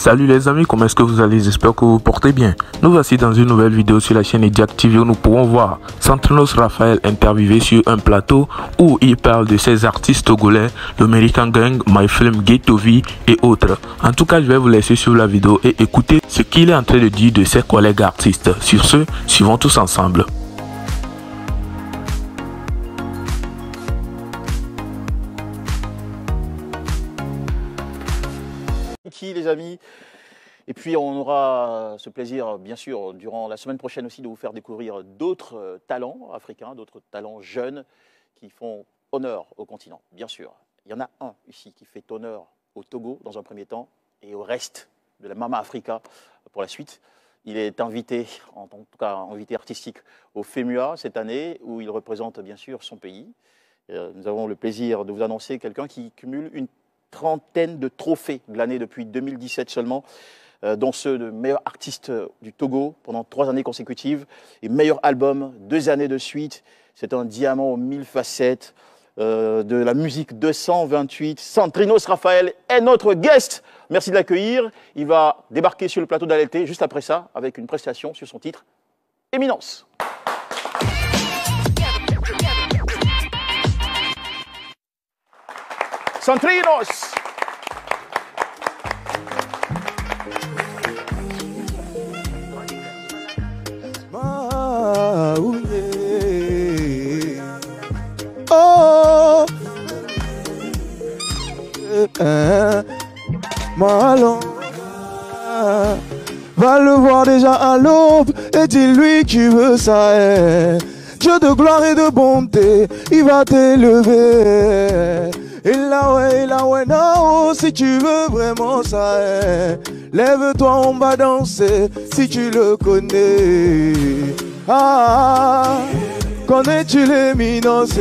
Salut les amis, comment est-ce que vous allez? J'espère que vous vous portez bien. Nous voici dans une nouvelle vidéo sur la chaîne Ediac TV où nous pourrons voir Santrinos Raphaël interviewé sur un plateau où il parle de ses artistes togolais, le American Gang, My Film, Ghetto-V et autres. En tout cas, je vais vous laisser sur la vidéo et écouter ce qu'il est en train de dire de ses collègues artistes. Sur ce, suivons tous ensemble. Les amis, et puis on aura ce plaisir bien sûr durant la semaine prochaine aussi de vous faire découvrir d'autres talents africains, d'autres talents jeunes qui font honneur au continent, bien sûr. Il y en a un ici qui fait honneur au Togo dans un premier temps et au reste de la Mama Africa pour la suite. Il est invité, en tout cas invité artistique au FEMUA cette année où il représente bien sûr son pays. Nous avons le plaisir de vous annoncer quelqu'un qui cumule une trentaine de trophées glanés depuis 2017 seulement, dont ceux de meilleur artiste du Togo pendant 3 années consécutives et meilleur album 2 années de suite. C'est un diamant aux 1000 facettes de la musique 228. Santrinos Raphaël est notre guest. Merci de l'accueillir. Il va débarquer sur le plateau d'ALT juste après ça avec une prestation sur son titre Éminence. Santrinos! Oh! Malon, va le voir déjà à l'aube et dis-lui que tu veux ça. Dieu de gloire et de bonté, il va t'élever. Et là ouais, non, si tu veux vraiment ça, lève-toi, on va danser, si tu le connais. Ah, connais-tu l'éminence?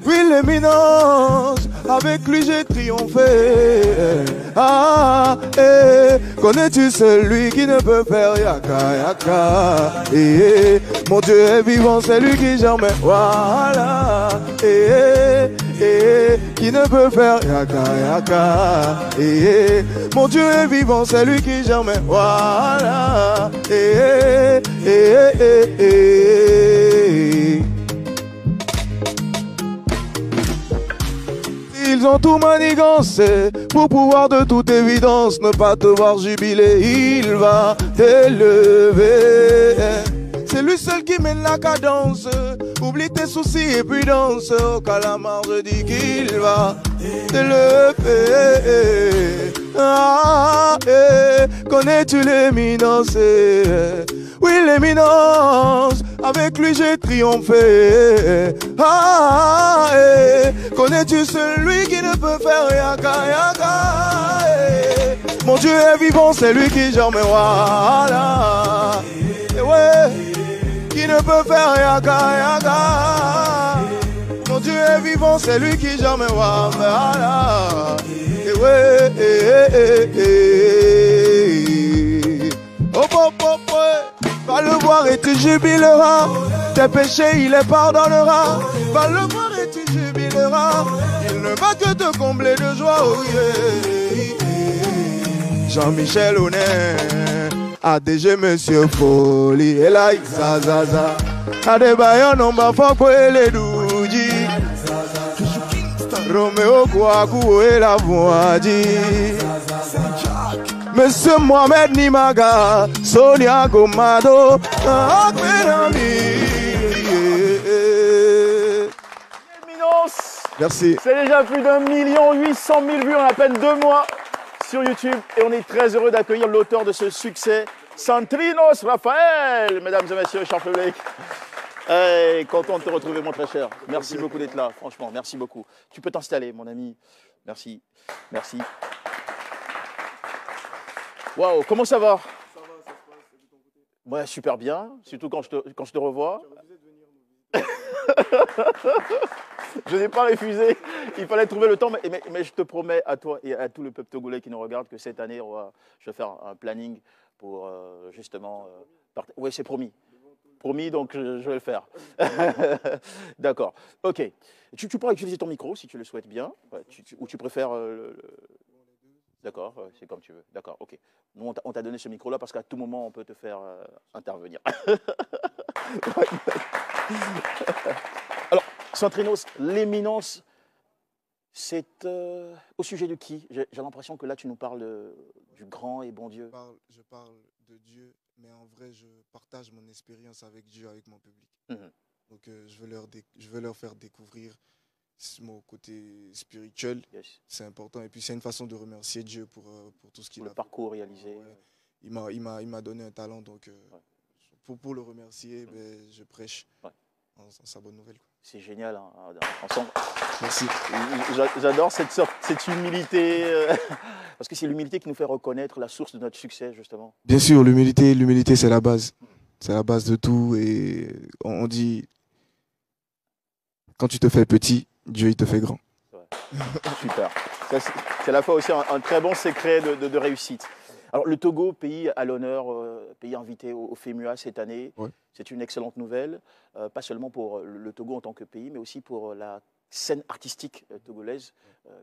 Oui, l'éminence, avec lui j'ai triomphé. Ah, connais-tu celui qui ne peut faire yaka yaka? Mon Dieu est vivant, c'est lui qui jamais, voilà. Qui ne peut faire yaka yaka. Mon Dieu est vivant, c'est lui qui jamais, voilà. Ils ont tout manigancé pour pouvoir de toute évidence ne pas te voir jubiler. Il va t'élever. C'est lui seul qui mène la cadence. Oublie tes soucis et puis danse. Au calamar, je dis qu'il va t'élever. Ah, connais-tu l'éminence? Oui, l'éminence, avec lui j'ai triomphé. Ah, connais-tu celui qui ne peut faire yaka yaka? Mon Dieu est vivant, c'est lui qui jamais, voilà. Ouais, qui ne peut faire yaka yaka. Mon Dieu est vivant, c'est lui qui jamais, voilà. Ouais, oh, oh, oh, oh. Va le voir et tu jubileras. Tes péchés, il les pardonnera. Va le voir et tu jubileras. Il ne va que te combler de joie. Oh yeah. Jean-Michel Honneur, ADG Monsieur Folie. Et là, Zazaza. Adebayon, on va faire quoi les doudis. Roméo Kouakou et la voix dit. Monsieur Mohamed Nimaga, Sonia Gomado, Éminence. Merci. C'est déjà plus d'1 800 000 vues en à peine 2 mois sur YouTube et on est très heureux d'accueillir l'auteur de ce succès, Santrinos Raphaël, mesdames et messieurs, cher public. Content de te retrouver, mon très cher. Merci beaucoup d'être là, franchement, merci beaucoup. Tu peux t'installer, mon ami. Merci, merci. Waouh, comment ça va? Ça va, ça se passe, et de ton côté? Ouais, super bien, surtout quand je te revois. Je n'ai pas refusé, il fallait trouver le temps, mais je te promets à toi et à tout le peuple togolais qui nous regarde que cette année, je vais faire un planning pour justement... Oui, c'est promis. Promis, donc je vais le faire. D'accord, ok. Tu pourras utiliser ton micro si tu le souhaites bien, ou tu préfères... D'accord, c'est comme tu veux. D'accord, ok. Nous, on t'a donné ce micro-là parce qu'à tout moment, on peut te faire intervenir. Alors, Centrinos, l'éminence, c'est au sujet de qui? J'ai l'impression que là, tu nous parles du grand et bon Dieu. Je parle de Dieu, mais en vrai, je partage mon expérience avec Dieu, avec mon public. Donc, je veux leur faire découvrir mon côté spirituel. Yes. C'est important. Et puis, c'est une façon de remercier Dieu pour tout ce qu'il a fait. Le parcours réalisé. Ouais. Il m'a donné un talent. Donc, pour le remercier, je prêche en sa bonne nouvelle. C'est génial. Hein, ensemble. Merci. J'adore cette humilité. Parce que c'est l'humilité qui nous fait reconnaître la source de notre succès, justement. Bien sûr, l'humilité, c'est la base. C'est la base de tout. Et on dit, quand tu te fais petit, Dieu, il te fait grand. Super. C'est à la fois aussi un très bon secret de réussite. Alors, le Togo, pays à l'honneur, pays invité au FEMUA cette année, c'est une excellente nouvelle, pas seulement pour le Togo en tant que pays, mais aussi pour la scène artistique togolaise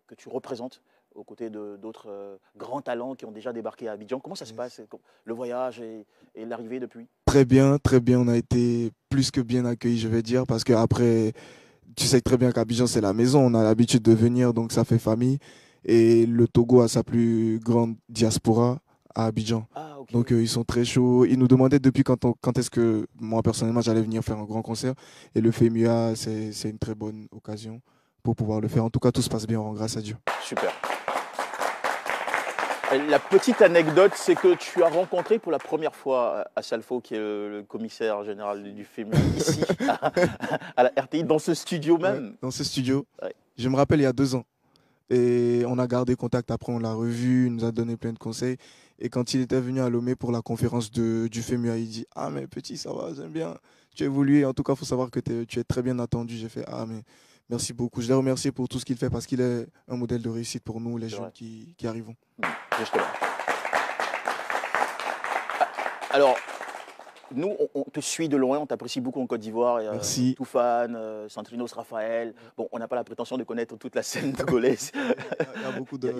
que tu représentes aux côtés d'autres grands talents qui ont déjà débarqué à Abidjan. Comment ça se passe, le voyage et l'arrivée depuis? Très bien, très bien. On a été plus que bien accueillis, je vais dire, parce qu'après, tu sais très bien qu'Abidjan, c'est la maison. On a l'habitude de venir, donc ça fait famille. Et le Togo a sa plus grande diaspora à Abidjan. Ah, okay. Donc ils sont très chauds. Ils nous demandaient depuis quand est-ce que moi, personnellement, j'allais venir faire un grand concert. Et le FEMUA, c'est une très bonne occasion pour pouvoir le faire. En tout cas, tout se passe bien, on rend grâce à Dieu. Super. La petite anecdote, c'est que tu as rencontré pour la première fois Assalfo, qui est le commissaire général du FEMUA, ici, à la RTI, dans ce studio même. Ouais, dans ce studio. Ouais. Je me rappelle, il y a 2 ans. Et on a gardé contact. Après, on l'a revu, il nous a donné plein de conseils. Et quand il était venu à Lomé pour la conférence du FEMUA, il dit « Ah, mais petit, ça va, j'aime bien. Tu as évolué. En tout cas, il faut savoir que tu es très bien attendu. » J'ai fait « Ah, mais merci beaucoup. » Je l'ai remercié pour tout ce qu'il fait parce qu'il est un modèle de réussite pour nous, les jeunes qui arrivons. Justement. Alors, nous, on te suit de loin, on t'apprécie beaucoup en Côte d'Ivoire. Merci. Toufan, Centrinos, Raphaël. Bon, on n'a pas la prétention de connaître toute la scène togolaise. Il y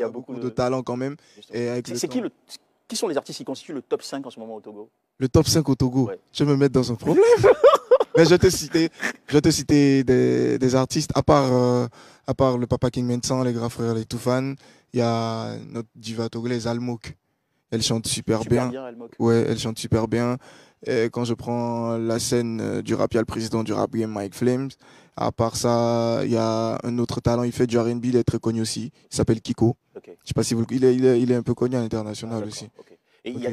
a beaucoup de talent quand même. Qui sont les artistes qui constituent le top 5 en ce moment au Togo? Le top 5 au Togo? Je vais me mettre dans un problème. Mais je vais te citer des artistes, à part le Papa King Mensan, les grands frères, les Toufan. Il y a notre diva togolaise, Almouk. Elle chante super bien. Ouais, elle chante super bien. Et quand je prends la scène du rap, il y a le président du rap game, Mike Flames. À part ça, il y a un autre talent, il fait du R&B, il est très connu aussi. Il s'appelle Kiko. Okay. Je sais pas si vous il est un peu connu à l'international aussi. Okay. Et il y a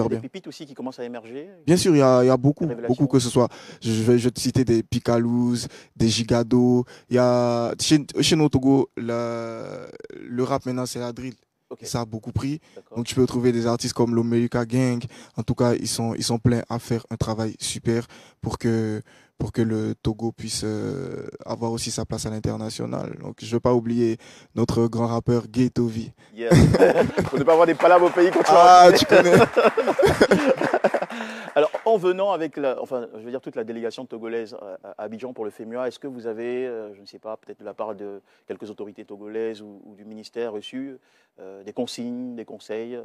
des pépites aussi qui commencent à émerger? Bien sûr, il y a beaucoup que ce soit. Je vais te citer des Picalouz, des Gigado. Il y a, chez nous au Togo, le rap maintenant, c'est la drill. Okay. Ça a beaucoup pris. Donc tu peux trouver des artistes comme l'Omeyuka Gang. En tout cas, ils sont pleins à faire un travail super pour que le Togo puisse avoir aussi sa place à l'international. Donc je ne veux pas oublier notre grand rappeur Ghetto V. Yes. Pour ne pas avoir des palabres au pays quand tu connais. Alors, en venant avec toute la délégation togolaise à Abidjan pour le FEMUA, est-ce que vous avez, je ne sais pas, peut-être de la part de quelques autorités togolaises ou du ministère reçu des consignes, des conseils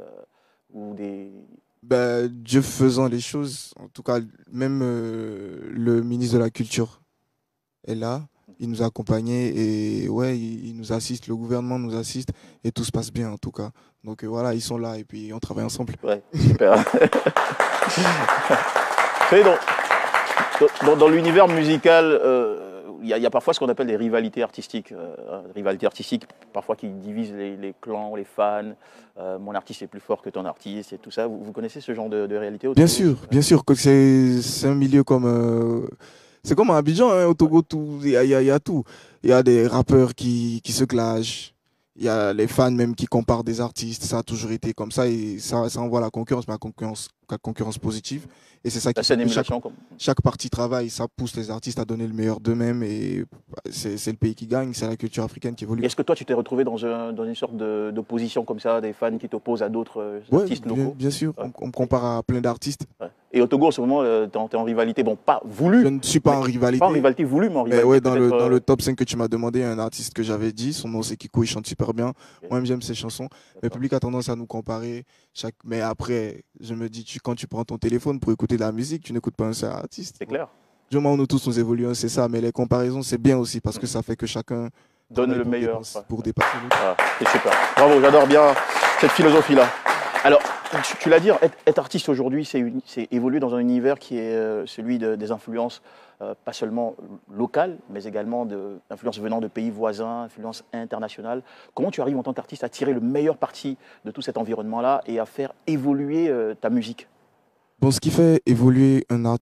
ou des... Dieu faisant les choses, en tout cas, même le ministre de la Culture est là. Il nous a accompagnés et ouais, il nous assiste, le gouvernement nous assiste et tout se passe bien en tout cas. Donc voilà, ils sont là et puis on travaille ensemble. Ouais, super. Dans l'univers musical, il y a parfois ce qu'on appelle des rivalités artistiques. Parfois qui divisent les clans, les fans. Mon artiste est plus fort que ton artiste et tout ça. Vous connaissez ce genre de réalité au Togo? Bien sûr que c'est un milieu comme... c'est comme à Abidjan, hein, au Togo, il y a tout. Il y a des rappeurs qui se clashent. Il y a les fans même qui comparent des artistes. Ça a toujours été comme ça et ça envoie la concurrence, mais la concurrence positive. Et c'est ça qui fait que chaque partie travaille. Ça pousse les artistes à donner le meilleur d'eux-mêmes et c'est le pays qui gagne. C'est la culture africaine qui évolue. Est-ce que toi, tu t'es retrouvé dans une sorte d'opposition comme ça, des fans qui t'opposent à d'autres artistes locaux? Bien sûr, on me compare à plein d'artistes. Ouais. Et au Togo, en ce moment, tu es en rivalité. Bon, pas voulu. Je ne suis pas en rivalité. Pas en rivalité voulue, mais en Mais rivalité. ouais, dans le top 5 que tu m'as demandé, un artiste que j'avais dit, son nom c'est Kiko, il chante super bien. Moi-même, j'aime ses chansons. Le public a tendance à nous comparer. Mais après, je me dis, quand tu prends ton téléphone pour écouter de la musique, tu n'écoutes pas un seul artiste. C'est clair. Du moment où nous tous nous évoluons, c'est ça. Mais les comparaisons, c'est bien aussi parce que ça fait que chacun donne le meilleur. Pour dépasser l'autre. Ah, c'est super. Bravo, j'adore bien cette philosophie-là. Alors, tu l'as dit, être artiste aujourd'hui, c'est évoluer dans un univers qui est celui des influences, pas seulement locales, mais également d'influences venant de pays voisins, influences internationales. Comment tu arrives en tant qu'artiste à tirer le meilleur parti de tout cet environnement-là et à faire évoluer ta musique? Bon, ce qui fait évoluer un artiste,